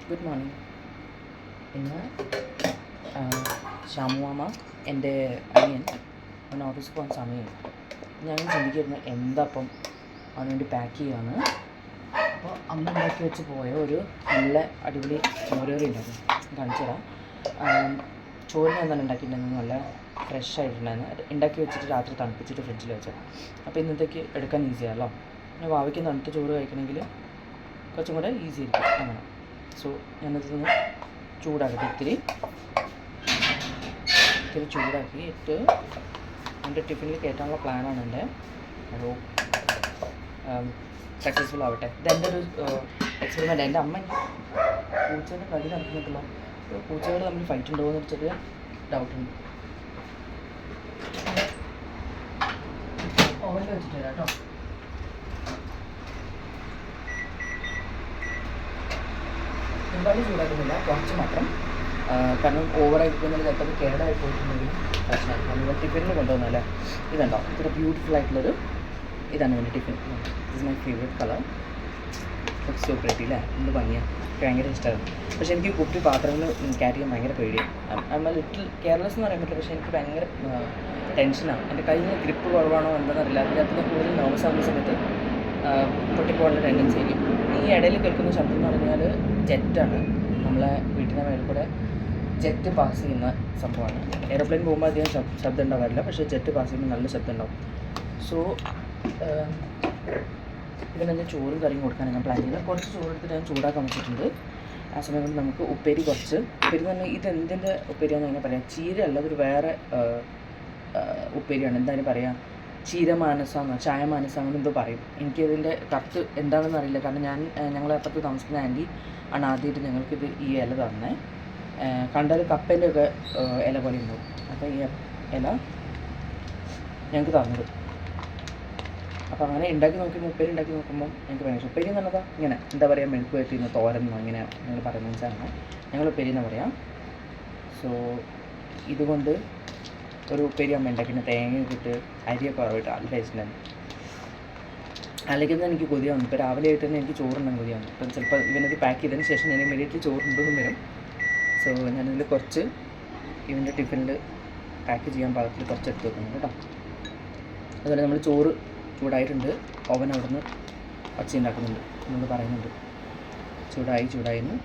Good morning. ഇന്ന് ഷാമുമാമ എൻ്റെ അനിയൻ അവൻ ഓഫീസിൽ പോകാൻ സമയമായി. ഞാൻ ചിന്തിക്കുന്നു എന്താപ്പം അവന് വേണ്ടി പാക്ക് ചെയ്യുകയാണ്. അപ്പോൾ അമ്മ ഉണ്ടാക്കി വെച്ച് പോയ ഒരു നല്ല അടിപൊളി മോരേറി ഉണ്ടായിരുന്നു, കാണിച്ചു തരാം. ചോറിന് എന്താണ് ഉണ്ടാക്കിയിട്ടുണ്ടെന്ന് നല്ല ഫ്രഷ് ആയിട്ടുണ്ടായിരുന്നു. ഉണ്ടാക്കി വെച്ചിട്ട് രാത്രി തണുപ്പിച്ചിട്ട് ഫ്രിഡ്ജിൽ വെച്ചത്. അപ്പോൾ ഇന്നത്തേക്ക് എടുക്കാൻ ഈസിയാണല്ലോ. പിന്നെ ഭാവിക്ക് തണുത്ത ചോറ് കഴിക്കണമെങ്കിൽ കുറച്ചും കൂടെ ഈസി ആയിരിക്കും അങ്ങനെ. സോ ഞാനതൊന്ന് ചൂടാക്കട്ടെ, ഇത്തിരി ചൂടാക്കിയിട്ട് എൻ്റെ ടിഫിനിൽ കയറ്റാനുള്ള പ്ലാനാണ് എൻ്റെ. അതോ സക്സസ്ഫുൾ ആവട്ടെ. ഇതെൻ്റെ ഒരു എക്സ്പെരിമെൻ്റ്. എൻ്റെ അമ്മ പൂച്ചേൻ്റെ കളി നടക്കുന്നില്ല. പൂച്ചകൾ തമ്മിൽ ഫൈറ്റ് ഉണ്ടോ എന്ന് വെച്ചിട്ട് ഡൗട്ടുണ്ട്. ഓവനിൽ വെച്ചിട്ട് തരാം കേട്ടോ. ഒരുപാട് ചൂടാക്കുന്നില്ല, കുറച്ച് മാത്രം. കാരണം ഓവറായി പോകുന്നത് ചിലപ്പോൾ കേടായി പോയിട്ടുണ്ടെങ്കിൽ പ്രശ്നമാണ്. നമ്മൾ ടിഫിനിൽ കൊണ്ടുവന്നല്ലേ. ഇതുണ്ടോ, ഇത്ര ബ്യൂട്ടിഫുൾ ആയിട്ടുള്ളൊരു ഇതാണ് എൻ്റെ tiffin. This is my favourite colour. So pretty അല്ലേ, എന്ത് ഭംഗിയാണ്, എനിക്ക് ഭയങ്കര ഇഷ്ടമാണ്. പക്ഷേ എനിക്ക് കുപ്പി പാത്രങ്ങൾ ക്യാരി ചെയ്യാൻ ഭയങ്കര പേടിയാണ്. നമ്മൾ ലിറ്റിൽ കെയർലെസ് എന്ന് പറയാൻ പറ്റില്ല, പക്ഷേ എനിക്ക് ഭയങ്കര ടെൻഷനാണ്. എൻ്റെ കയ്യിൽ നിന്ന് ഗ്രിപ്പ് കുറവാണോ എന്താണെന്നറിയില്ല. അതിനകത്ത് ഞാൻ കൂടുതൽ നെർവസ് ആവുന്ന സമയത്ത് പൊട്ടിപ്പോകാനുള്ള ടെൻഡൻസി ആയിരിക്കും. ഈ ഇടയിൽ കേൾക്കുന്ന ശബ്ദം എന്ന് പറഞ്ഞാൽ ജെറ്റാണ്. നമ്മളെ വീട്ടിൻ്റെ മേലെ കൂടെ ജെറ്റ് പാസ് ചെയ്യുന്ന സംഭവമാണ്. എയർപ്ലെയിൻ പോകുമ്പോൾ അധികം ശബ്ദം ഉണ്ടാകാറില്ല, പക്ഷേ ജെറ്റ് പാസ് ചെയ്യുമ്പോൾ നല്ല ശബ്ദം ഉണ്ടാവും. സോ ഇതിന് തന്നെ ചോറും കറിയും കൊടുക്കാനാണ് ഞാൻ പ്ലാൻ ചെയ്യുന്നത്. കുറച്ച് ചോറ് എടുത്തിട്ട് ഞാൻ ചൂടാക്കാൻ വെച്ചിട്ടുണ്ട്. ആ സമയം കൊണ്ട് നമുക്ക് ഉപ്പേരി ഉപ്പേരി എന്ന് പറഞ്ഞാൽ ഇത് എന്തിൻ്റെ ഉപ്പേരിയാണെന്ന് അങ്ങനെ പറയാം. ചീര അല്ല, അതൊരു വേറെ ഉപ്പേരിയാണ്. എന്തായാലും പറയാം, ചീരമാനസാന്നോ ചായമാനസാന്നോ എന്തോ പറയും. എനിക്കതിൻ്റെ കറക്റ്റ് എന്താണെന്ന് അറിയില്ല. കാരണം ഞങ്ങളെ അപ്പുറത്ത് താമസിക്കുന്ന ആൻറ്റി ആണ് ആദ്യമായിട്ട് ഞങ്ങൾക്കിത് ഈ ഇല തന്നെ. കണ്ടാൽ കപ്പേൻ്റെ ഒക്കെ ഇല പോലെ ഉണ്ടാവും. അപ്പോൾ ഈ ഇല ഞങ്ങൾക്ക് തന്നത്. അപ്പോൾ അങ്ങനെ ഉണ്ടാക്കി ഉപ്പേരി ഉണ്ടാക്കി നോക്കുമ്പോൾ ഞങ്ങൾക്ക് ഭയങ്കര ഉപ്പേരി എന്ന് പറഞ്ഞതാ ഇങ്ങനെ എന്താ പറയുക, മെഴുക്ക് വെട്ടിന്ന് തോരന്നോ ഇങ്ങനെ ഞങ്ങൾ പറയുന്നത് വെച്ചാണ് ഞങ്ങൾ ഉപ്പേരി എന്ന് പറയാം. സോ ഇതുകൊണ്ട് ഒരു ഉപ്പേരി അമ്മ ഉണ്ടാക്കി തേങ്ങയൊക്കെ ഇട്ട് അരിയൊക്കെ കുറവിട്ട് നല്ല ടേസ്റ്റുണ്ടായിരുന്നു. അല്ലെങ്കിൽ തന്നെ എനിക്ക് കൊതിയാവുന്നു. ഇപ്പോൾ രാവിലെ ആയിട്ട് തന്നെ എനിക്ക് ചോറുണ്ടാകും കൊതിയാവുന്നു. ഇപ്പം ചിലപ്പോൾ ഇവനത് പാക്ക് ചെയ്തതിന് ശേഷം ഞാൻ ഇമ്മീഡിയറ്റ്ലി ചോറുണ്ടെന്നും വരും. സോ ഞാനിതിൽ കുറച്ച് ഇവൻ്റെ ടിഫിനിൽ പാക്ക് ചെയ്യാൻ പാകത്തിൽ കുറച്ച് എടുത്ത് വെക്കുന്നുണ്ട് കേട്ടോ. അതുപോലെ നമ്മൾ ചോറ് ചൂടായിട്ടുണ്ട്. ഓവൻ അവിടെ നിന്ന് ഒച്ച ഉണ്ടാക്കുന്നുണ്ട്, എന്നോട് പറയുന്നുണ്ട് ചൂടായിന്ന്.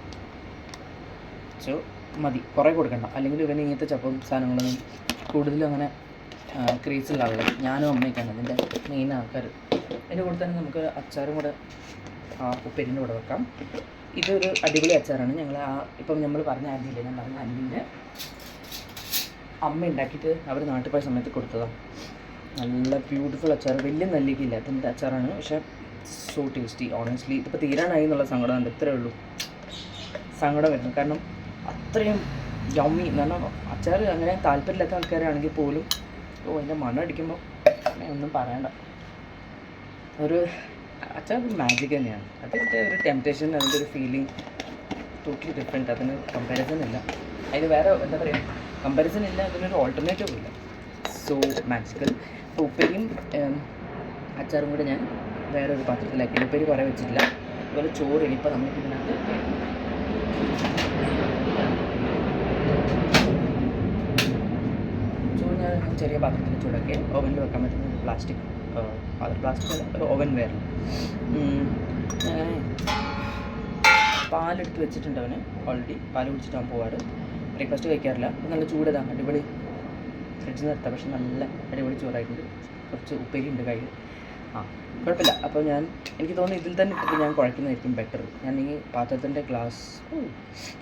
സോ മതി, കുറേ കൊടുക്കണ്ട. അല്ലെങ്കിൽ ഇവന് ഇങ്ങനത്തെ ചപ്പും സാധനങ്ങളൊന്നും കൂടുതലും അങ്ങനെ ക്രീസുള്ള ആളുകൾ ഞാനും അമ്മയൊക്കെയാണ് ഇതിൻ്റെ മെയിൻ ആൾക്കാർ. അതിൻ്റെ കൂടെ തന്നെ നമുക്ക് അച്ചാറും കൂടെ ഉപ്പേരിൻ്റെ കൂടെ വെക്കാം. ഇതൊരു അടിപൊളി അച്ചാറാണ്. ഞങ്ങൾ ഇപ്പം നമ്മൾ പറഞ്ഞ ആൻറ്റിയില്ലേ, ഞാൻ പറഞ്ഞ ആൻറ്റീൻ്റെ അമ്മ ഉണ്ടാക്കിയിട്ട് അവർ നാട്ടിൽ പോയ സമയത്ത് കൊടുത്തതാണ്. നല്ല ബ്യൂട്ടിഫുൾ അച്ചാർ, വലിയ നെല്ലിക്കില്ല അതിൻ്റെ അച്ചാറാണ്, പക്ഷേ സോ ടേസ്റ്റി. ഓണസ്റ്റ്ലി ഇതിപ്പോൾ തീരാനായി എന്നുള്ള സങ്കടമുണ്ട്. ഇത്രയേ ഉള്ളൂ സങ്കടം വരുന്നു. കാരണം അത്രയും യമ്മി എന്ന് പറഞ്ഞാൽ അച്ചാർ അങ്ങനെ താല്പര്യമില്ലാത്ത ആൾക്കാരാണെങ്കിൽ പോലും അതിൻ്റെ മണം അടിക്കുമ്പോൾ ഒന്നും പറയണ്ട. ഒരു അച്ചാർ മാജിക് തന്നെയാണ്. അതിൻ്റെ ഒരു ടെംപ്റ്റേഷൻ, അതിൻ്റെ ഒരു ഫീലിംഗ് ടോട്ടലി ഡിഫറെൻറ്റ്. അതിന് കമ്പാരിസൺ ഇല്ല. അതിന് വേറെ എന്താ പറയുക, കമ്പാരിസൺ ഇല്ല, അതിനൊരു ഓൾട്ടർനേറ്റീവ് ഇല്ല. So magical. അപ്പോൾ ഉപ്പേരിയും അച്ചാറും കൂടെ ഞാൻ വേറെ ഒരു പാത്രത്തിലാക്കി. ഉപ്പേരി കുറേ വെച്ചിട്ടില്ല. അതുപോലെ ചോറ് ഇനിയിപ്പോൾ നമുക്ക് ഇതിനകത്ത് ചോറ് ഞാൻ ചെറിയ പാത്രത്തിൽ ചൂടാക്കി ഓവനിൽ വെക്കാൻ പറ്റുന്ന പ്ലാസ്റ്റിക് അല്ല, ഒരു ഓവൻ വെയർ. അങ്ങനെ പാലെടുത്ത് വെച്ചിട്ടുണ്ട് അവന് ഓൾറെഡി. പാൽ കുടിച്ചിട്ടാണ് പോവാറ്. ബ്രേക്ക്ഫാസ്റ്റ് കഴിക്കാറില്ല. നല്ല ചൂടതാണ്, അടിപൊളി. ഫ്രിഡ്ജിൽ നിർത്താം, പക്ഷെ നല്ല അടിപൊളി ചോറായിട്ടുണ്ട്. കുറച്ച് ഉപ്പേരി ഉണ്ട് കയ്യിൽ. കുഴപ്പമില്ല. അപ്പോൾ എനിക്ക് തോന്നുന്നു ഇതിൽ തന്നെ ഇട്ടിട്ട് ഞാൻ കുഴക്കുന്നതായിരിക്കും ബെറ്റർ. ഞാൻ ഈ പാത്രത്തിൻ്റെ ഗ്ലാസ്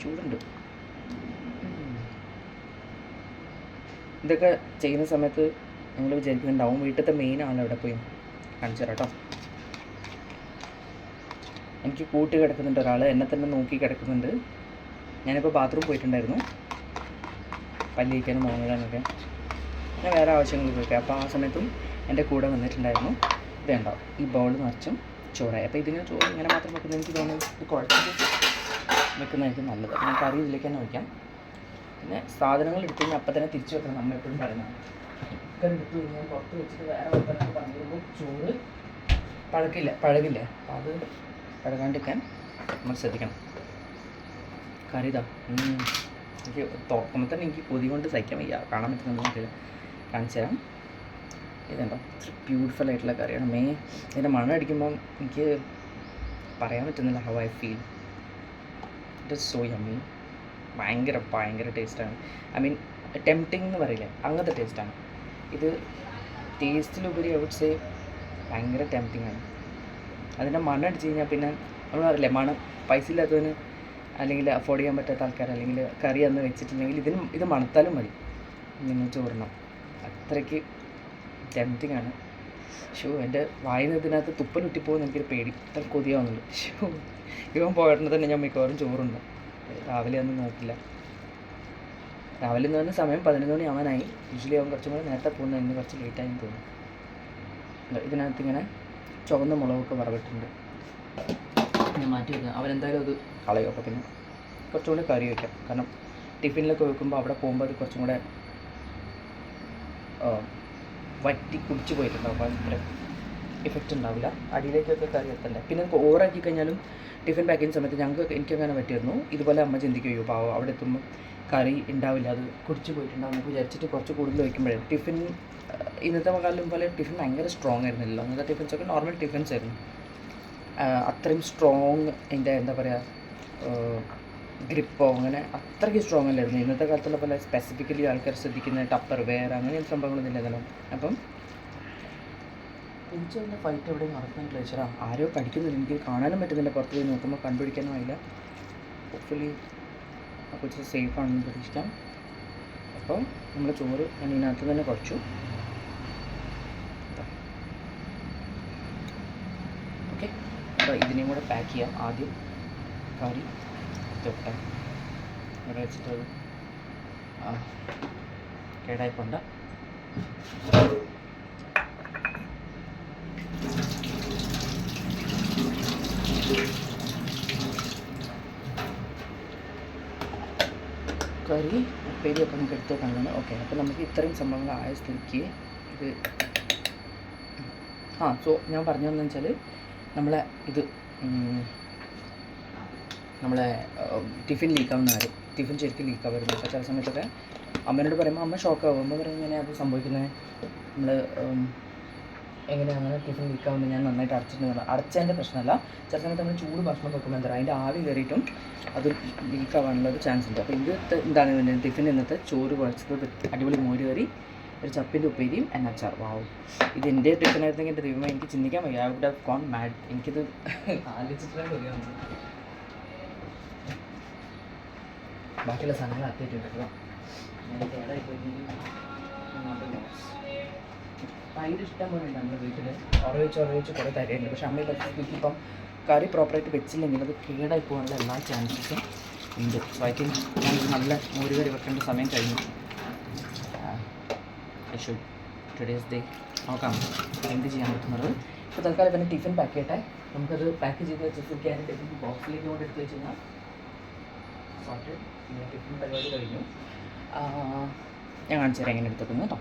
ചൂടുണ്ട്. ഇതൊക്കെ ചെയ്യുന്ന സമയത്ത് ഞങ്ങൾ വിചാരിക്കുന്നുണ്ടാവും വീട്ടിലത്തെ മെയിൻ ആളെവിടെ പോയി കാണിച്ചു തരാം കേട്ടോ. എനിക്ക് കൂട്ടി കിടക്കുന്നുണ്ട് ഒരാൾ, എന്നെ തന്നെ നോക്കി കിടക്കുന്നുണ്ട്. ഞാനിപ്പോൾ ബാത്റൂം പോയിട്ടുണ്ടായിരുന്നു, പല്ല് കഴിക്കാനും മോങ്ങാനൊക്കെ, ഞാൻ വേറെ ആവശ്യങ്ങൾക്കൊക്കെ. അപ്പോൾ ആ സമയത്തും എൻ്റെ കൂടെ വന്നിട്ടുണ്ടായിരുന്നു. ഇതുണ്ടാവും ഈ ബൗൾ നിറച്ചും ചോറായി. അപ്പോൾ ഇതിങ്ങനെ ചോറ് ഇങ്ങനെ മാത്രം വെക്കുന്നത് എനിക്ക് തോന്നുന്നു ഇത് കുഴച്ചിട്ട് വെക്കുന്നതായിരിക്കും നല്ലത്. ഞാൻ കറി ഇതിലേക്ക് തന്നെ വയ്ക്കാം. പിന്നെ സാധനങ്ങൾ എടുത്തു കഴിഞ്ഞാൽ അപ്പം തന്നെ തിരിച്ചു വെക്കണം, നമ്മൾ എപ്പോഴും പറയുന്നത്. കുക്കർ എടുത്തു കഴിഞ്ഞാൽ പുറത്ത് വെച്ചിട്ട് വേറെ വെക്കാനൊക്കെ പറഞ്ഞിരുമ്പോൾ ചോറ് പഴകില്ല. അപ്പോൾ അത് പഴകാണ്ടിരിക്കാൻ നമ്മൾ ശ്രദ്ധിക്കണം. കറി ഇതാ. എനിക്ക് തുറക്കുമ്പോൾ തന്നെ എനിക്ക് കൊതി കൊണ്ട് സഹിക്കാൻ വയ്യ. കാണാൻ പറ്റുന്ന കാണിച്ചു തരാം. ഇതുണ്ടോ, ഇത്ര ബ്യൂട്ടിഫുൾ ആയിട്ടുള്ള കറിയാണ്. ഇതിൻ്റെ മണം അടിക്കുമ്പം എനിക്ക് പറയാൻ പറ്റുന്നില്ല how I feel. It is so yummy. ഭയങ്കര ടേസ്റ്റാണ്. ഐ മീൻ ടെംപ്റ്റിംഗ് എന്ന് പറയില്ലേ, അങ്ങനത്തെ ടേസ്റ്റാണ് ഇത്. ടേസ്റ്റിലുപരി ഐ വുഡ് സേ ഭയങ്കര ടെംപ്റ്റിംഗ് ആണ്. അതിൻ്റെ മണം അടിച്ച് കഴിഞ്ഞാൽ പിന്നെ നമ്മൾ അറിയില്ലേ, മണം പൈസ ഇല്ലാത്തവന് അല്ലെങ്കിൽ അഫോർഡ് ചെയ്യാൻ പറ്റാത്ത ആൾക്കാർ അല്ലെങ്കിൽ കറി അന്ന് വെച്ചിട്ടുണ്ടെങ്കിൽ ഇത് മണത്താലും മതി നിങ്ങൾ ചോറിണം. അത്രയ്ക്ക് ടെംപ്റ്റിംഗ് ആണ്. എൻ്റെ വായിൽ നിന്ന് ഇതിനകത്ത് തുപ്പലുറ്റിപ്പോകുന്ന എനിക്കൊരു പേടി, ഇത്ര കൊതിയാവുന്നുണ്ട്. ഇവൻ പോയിട്ട് തന്നെ ഞാൻ മിക്കവാറും ചോറുണ്ട്. രാവിലെ ഒന്നും നോക്കില്ല. രാവിലെ എന്ന് പറഞ്ഞാൽ സമയം 11 മണി ആവാനായി. യൂഷ്വലി അവൻ കുറച്ചും കൂടെ നേരത്തെ പോകുന്നത്, ഇന്ന് കുറച്ച് ലേറ്റായി തോന്നുന്നു. ഇതിനകത്ത് ഇങ്ങനെ ചുവന്ന മുളകൊക്കെ വറവിട്ടുണ്ട്. ഞാൻ മാറ്റി വയ്ക്കാം. അവരെന്തായാലും അത് കളയും. അപ്പോൾ പിന്നെ കുറച്ചും കൂടെ കറി വയ്ക്കാം. കാരണം ടിഫിനിലൊക്കെ വെക്കുമ്പോൾ അവിടെ പോകുമ്പോൾ അത് കുറച്ചും കൂടെ വറ്റി കുടിച്ച് പോയിട്ടുണ്ടാവും. അപ്പോൾ അത്ര ഇഫക്റ്റ് ഉണ്ടാവില്ല. അടിയിലേക്കൊക്കെ കറി എത്തണ്ടേ. പിന്നെ ഓവറാക്കി കഴിഞ്ഞാലും ടിഫിൻ പാക്ക് ചെയ്യുന്ന സമയത്ത് എനിക്കങ്ങനെ പറ്റിയിരുന്നു. ഇതുപോലെ അമ്മ ചിന്തിക്കുകയോ പാവം അവിടെ എത്തുമ്പോൾ കറി ഉണ്ടാവില്ല, അത് കുടിച്ച് പോയിട്ടുണ്ടാവും നമുക്ക് വിചാരിച്ചിട്ട് കുറച്ച് കൂടുതൽ വയ്ക്കുമ്പോഴേ ടിഫിൻ ഇന്നത്തെ കാലം പോലെ ടിഫിൻ ഭയങ്കര സ്ട്രോങ് ആയിരുന്നില്ല. അന്നത്തെ ടിഫിൻസൊക്കെ നോർമൽ ടിഫിൻസ് ആയിരുന്നു. അത്രയും സ്ട്രോങ് എൻ്റെ എന്താ പറയുക ഗ്രിപ്പോ അങ്ങനെ അത്രയ്ക്ക് സ്ട്രോങ് അല്ലായിരുന്നു. ഇന്നത്തെ കാലത്തുള്ള പോലെ സ്പെസിഫിക്കലി ആൾക്കാർ ശ്രദ്ധിക്കുന്ന ടപ്പർ വെയർ അങ്ങനെ സംഭവങ്ങളൊന്നും ഇല്ലല്ലോ. അപ്പം പൂച്ചയുടെ ഫൈറ്റ് എവിടെയും നടക്കുന്നുണ്ട് ടീച്ചറാ. ആരോ കടിക്കുന്നില്ല, എനിക്ക് കാണാനും പറ്റുന്നില്ല. പുറത്ത് പോയി നോക്കുമ്പോൾ കണ്ടുപിടിക്കാനും ആയില്ല. ഹോപ്പ്ഫുള്ളി ആ പൂച്ച സേഫാണെന്ന് പ്രതീക്ഷിക്കാം. അപ്പം നമ്മൾ ചോറ് ഞാൻ ഇതിനകത്ത് തന്നെ കുറച്ചു. ഓക്കെ, അപ്പോൾ ഇതിനെയും കൂടെ പാക്ക് ചെയ്യാം. ആദ്യം കറി തൊട്ടെ ഇവിടെ വെച്ചിട്ട് കേടായിപ്പോണ്ട. കറി ഉപ്പേരിയൊക്കെ നമുക്ക് എടുത്ത് കാണണം. ഓക്കെ, അപ്പോൾ നമുക്ക് ഇത്രയും സംഭവങ്ങൾ ആയ സ്ഥിതിക്ക് ഇത് സോ ഞാൻ പറഞ്ഞതെന്ന് വെച്ചാൽ നമ്മളെ ടിഫിൻ ലീക്കാവുന്ന കാര്യം. ടിഫിൻ ശരിക്കും ലീക്കാവുമായിരുന്നു. അപ്പോൾ ചില സമയത്തൊക്കെ അമ്മേനോട് പറയുമ്പോൾ അമ്മ ഷോക്കാവും. അമ്മ പറയും ഇങ്ങനെ അത് സംഭവിക്കുന്നത് നമ്മൾ എങ്ങനെയാണ് ടിഫിൻ ലീക്കാവുന്നത്. ഞാൻ നന്നായിട്ട് അടച്ചതിൻ്റെ പ്രശ്നമല്ല. ചില സമയത്ത് നമ്മൾ ചൂട് ഭക്ഷണം വെക്കുമ്പോൾ എന്താ അതിൻ്റെ ആവി കയറിയിട്ടും അത് ലീക്കാവാനുള്ള ഒരു ചാൻസ് ഉണ്ട്. അപ്പോൾ എന്താണ് ഇതിൻ്റെ ടിഫിൻ ഇന്നത്തെ ചോറ് കുഴച്ചത്, അടിപൊളി മോര് കറി, ഒരു ചപ്പിൻ്റെ ഉപ്പേരിയും അച്ചാർ. വാവും, ഇത് എൻ്റെ ടിഫിനായിരുന്നെങ്കിൽ എൻ്റെ ദൈവമേ എനിക്ക് ചിന്തിക്കാൻ വയ്യ. I would have gone mad. എനിക്കിത് ആലോചിച്ചിട്ടാണ് കൊതിയാവുന്നത്. ബാക്കിയുള്ള സാധനങ്ങൾ അത്തിയിട്ടുണ്ടല്ലോ. ഞാൻ തൈര് ഇഷ്ടം പോലെ ഉണ്ട് നമ്മുടെ വീട്ടിൽ. ഉറവിച്ച് കുറേ തൈരുണ്ട്. പക്ഷേ അമ്മയുടെ സ്ഥിതിക്ക് ഇപ്പം കറി പ്രോപ്പറായിട്ട് വെച്ചില്ലെങ്കിൽ അത് കേടായി പോകാനുള്ള എല്ലാ ചാൻസസും ഉണ്ട്. സോ ഐ തിങ്ക് ഞാൻ നല്ല മോര് കറി വെക്കേണ്ട സമയം കഴിഞ്ഞു. ടുഡേസ് ഡേ നോക്കാം എന്ത് ചെയ്യാൻ പറ്റുന്നത്. ഇപ്പോൾ തൽക്കാലം പിന്നെ ടിഫിൻ പാക്ക് ചെയ്യട്ടെ. നമുക്കത് പാക്ക് ചെയ്ത് വെച്ചിട്ട് ക്യാരറ്റ് ബോക്സിലേക്ക് കൊണ്ട് എടുത്ത് വെച്ച് കഴിഞ്ഞാൽ സോർട്ടഡ്. പിന്നെ ടിഫിൻ പരിപാടി കഴിഞ്ഞു. ഞാൻ കാണിച്ചു തരാം എങ്ങനെ എടുത്തേക്കുന്നത് കേട്ടോ.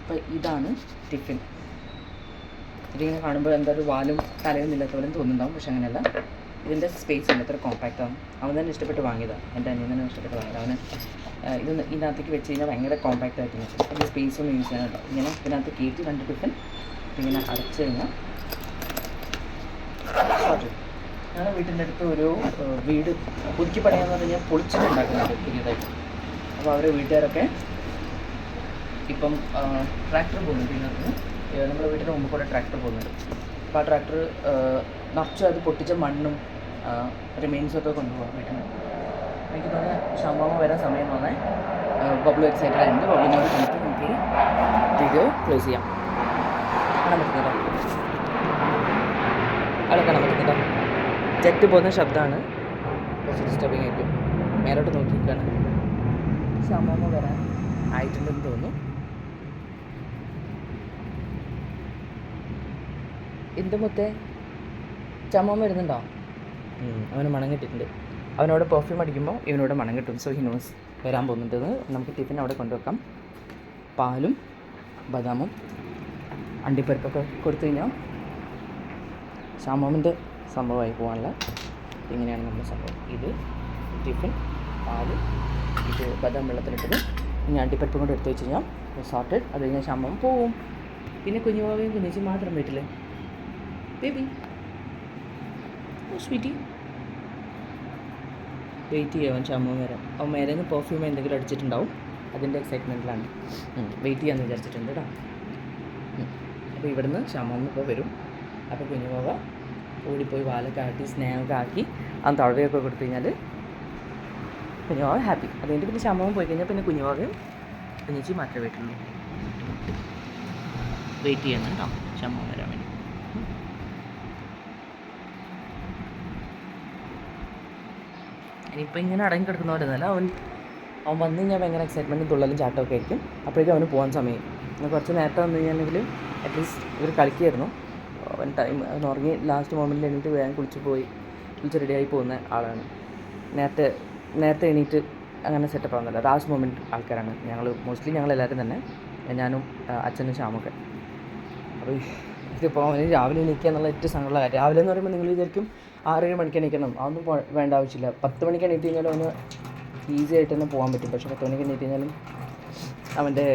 അപ്പോൾ ഇതാണ് ടിഫിൻ. ഇതിങ്ങനെ കാണുമ്പോൾ എന്താ ഒരു വാലും തലയൊന്നും ഇല്ലാത്ത പോലെ തോന്നുന്നുണ്ടാവും. പക്ഷെ അങ്ങനെയല്ല. ഇതിൻ്റെ സ്പേസ് ഉണ്ട്, എത്ര കോമ്പാക്റ്റ് ആവും. അവൻ തന്നെ ഇഷ്ടപ്പെട്ട് വാങ്ങിയതാണ്. എൻ്റെ അനിയൻ തന്നെ ഇഷ്ടപ്പെട്ട് വാങ്ങിയത്. അവന് ഇതിനകത്തേക്ക് വെച്ച് കഴിഞ്ഞാൽ ഭയങ്കര കോമ്പാക്റ്റ് ആയിട്ട് വെച്ചു. അതിൻ്റെ സ്പേസ് ഒന്നും യൂസ് ചെയ്യാൻ കേട്ടോ. ഇങ്ങനെ ഇതിനകത്ത് കയറ്റി 2 ടിഫിൻ ഇങ്ങനെ അടച്ചു കഴിഞ്ഞാൽ സോറി. ഞങ്ങളുടെ വീട്ടിൻ്റെ അടുത്ത് ഒരു വീട് പുതുക്കി പണിയാന്ന് പറഞ്ഞു കഴിഞ്ഞാൽ പൊളിച്ചിട്ടുണ്ടാക്കുന്നുണ്ട് പുതിയതായിട്ട്. അപ്പോൾ അവരുടെ വീട്ടുകാരൊക്കെ ഇപ്പം ട്രാക്ടർ പോകുന്നുണ്ട്. ഇതിനകത്ത് നമ്മുടെ വീട്ടിൻ്റെ മുമ്പ് കൂടെ ട്രാക്ടർ പോകുന്നുണ്ട്. അപ്പോൾ ആ ട്രാക്ടർ നിറച്ചും അത് പൊട്ടിച്ച മണ്ണും റിമെയിൻസൊക്കെ കൊണ്ടുപോകാം വീട്ടിൽ നിന്ന്. എനിക്ക് തോന്നുന്നത് ഷമാമ വരാൻ സമയം തോന്നേ. ബബ്ലു എക്സൈറ്റഡ് ആയിരുന്നു. ബബ്ലുവിനോട് കണ്ടിട്ട് നമുക്ക് വീഡിയോ ക്ലോസ് ചെയ്യാം. കാണാൻ പറ്റുന്നില്ല, അവിടെ കാണാൻ പറ്റുന്നില്ല. ജെറ്റ് പോകുന്ന ശബ്ദമാണ്. കുറച്ച് ഡിസ്റ്റർബിങ് ആയിരിക്കും. മേലോട്ട് നോക്കിയിരിക്കുകയാണ്. ഷമാമ വരാൻ ആയിട്ടുണ്ടെന്ന് തോന്നുന്നു. എന്ത് മുത്തേ, ചമ്മാൻ വരുന്നുണ്ടോ? അവന് മണം കിട്ടിയിട്ടുണ്ട്. അവനോട് പെർഫ്യൂം അടിക്കുമ്പോൾ ഇവനോട് മണം കിട്ടും. സോ ഹി നോസ് വരാൻ പോകുന്നുണ്ടെന്ന്. നമുക്ക് ടിഫിൻ അവിടെ കൊണ്ടുവെക്കാം. പാലും ബദാമും അണ്ടിപ്പരിപ്പൊക്കെ കൊടുത്തു കഴിഞ്ഞാൽ ഷാമോമിൻ്റെ സംഭവമായി പോകാനുള്ള. ഇങ്ങനെയാണ് നമ്മുടെ സംഭവം. ഇത് ടിഫിൻ, പാല്, ഇത് ബദാം വെള്ളത്തിലിട്ടത്, ഇനി അണ്ടിപ്പരിപ്പ് കൊണ്ട് എടുത്ത് വെച്ച് കഴിഞ്ഞാൽ സോർട്ടഡ്. അത് കഴിഞ്ഞാൽ ശമ്പം പോവും. പിന്നെ കുഞ്ഞുവാവയും കുഞ്ഞേച്ചി മാത്രം വീട്ടിൽ. ബേബി സ്വീറ്റി വെയിറ്റ് ചെയ്യാൻ ശമ്പം വരാം. അവൻ മേലെ നിന്ന് പെർഫ്യൂം എന്തെങ്കിലും അടിച്ചിട്ടുണ്ടാവും, അതിൻ്റെ എക്സൈറ്റ്മെൻറ്റിലാണ്. വെയിറ്റ് ചെയ്യാമെന്ന് വിചാരിച്ചിട്ടുണ്ട് കേട്ടോ. അപ്പോൾ ഇവിടുന്ന് ശമ്പം ഇപ്പോൾ വരും. അപ്പോൾ കുഞ്ഞുവാവ ഓടിപ്പോയി വാലൊക്കെ ആക്കി സ്നേഹമൊക്കെ ആക്കി ആ തഴവയൊക്കെ കൊടുത്തു കഴിഞ്ഞാൽ കുഞ്ഞുവാവ ഹാപ്പി. അത് കഴിഞ്ഞിട്ട് പിന്നെ ശമ്പളം പോയി കഴിഞ്ഞാൽ പിന്നെ കുഞ്ഞുവാവയും കുഞ്ഞേച്ചി മാത്രമേ വീട്ടിലുള്ളൂ. വെയിറ്റ് ചെയ്യുന്നു കേട്ടോ ശമ്പളം വരാൻ വേണ്ടി. ഇനിയിപ്പോൾ ഇങ്ങനെ അടങ്ങി കിടക്കുന്ന പോലെ ഒന്നുമല്ല. അവൻ വന്നു കഴിഞ്ഞാൽ ഭയങ്കര എക്സൈറ്റ്മെൻറ്റും തുള്ളലും ചാട്ടമൊക്കെ ആയിരിക്കും. അപ്പോഴേക്കും അവന് പോകാൻ സമയം. എന്നാൽ കുറച്ച് നേരത്തെ വന്നു കഴിഞ്ഞാൽ അറ്റ്ലീസ്റ്റ് ഇവർ കളിക്കുമായിരുന്നു. അവൻ ടൈം അവൻ ഉറങ്ങി ലാസ്റ്റ് മൊമെൻറ്റിൽ എണീറ്റ് വേഗം കുളിച്ച് റെഡിയായി പോകുന്ന ആളാണ്. നേരത്തെ എണീറ്റ് അങ്ങനെ സെറ്റപ്പ് ആവുന്നില്ല. ലാസ്റ്റ് മൊമെൻറ്റ് ആൾക്കാരാണ് മോസ്റ്റ്ലി ഞങ്ങളെല്ലാവരും തന്നെ, ഞാനും അച്ഛനും ശ്യാമൊക്കെ. അപ്പോൾ ഇതിപ്പോൾ അവന് രാവിലെ എണീക്കുക എന്നുള്ള ഏറ്റവും സങ്കടമുള്ള കാര്യം. രാവിലെ എന്ന് പറയുമ്പോൾ നിങ്ങൾ വിചാരിക്കും 6-7 മണിക്ക് എണീക്കണം. അതൊന്നും വേണ്ട ആവശ്യമില്ല. 10 മണിക്ക് എണീറ്റ് കഴിഞ്ഞാലും അവന് ഈസി ആയിട്ട് തന്നെ പോകാൻ പറ്റും. പക്ഷേ 10 മണിക്ക് എണീറ്റ് കഴിഞ്ഞാലും അവൻ്റെ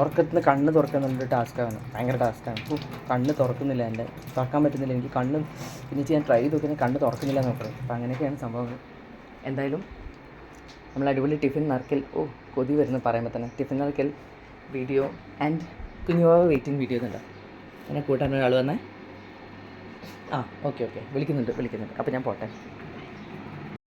ഉറക്കത്തിൽ നിന്ന് കണ്ണ് തുറക്കുക എന്നുള്ളൊരു ടാസ്ക്കാണ്. ഭയങ്കര ടാസ്ക്കാണ്. കണ്ണ് തുറക്കുന്നില്ല, തുറക്കാൻ പറ്റുന്നില്ല. എനിക്ക് കണ്ണ് പിന്നെ ഞാൻ ട്രൈ ചെയ്ത് നോക്കിയാൽ കണ്ണ് തുറക്കുന്നില്ല എന്ന് പറയും. അപ്പോൾ അങ്ങനെയൊക്കെയാണ് സംഭവങ്ങൾ. എന്തായാലും നമ്മൾ അടിപൊളി ടിഫിൻ നറുക്കൽ, കൊതി വരുന്നു പറയുമ്പോൾ തന്നെ. ടിഫിൻ നറുക്കൽ വീഡിയോ ആൻഡ് കുഞ്ഞുവാവ വെയിറ്റിംഗ് വീഡിയോ എന്നുണ്ട്. എന്നെ കൂട്ടാൻ ഒരാൾ വന്നേ. ഓക്കെ വിളിക്കുന്നുണ്ട്. അപ്പോൾ ഞാൻ പോട്ടെ.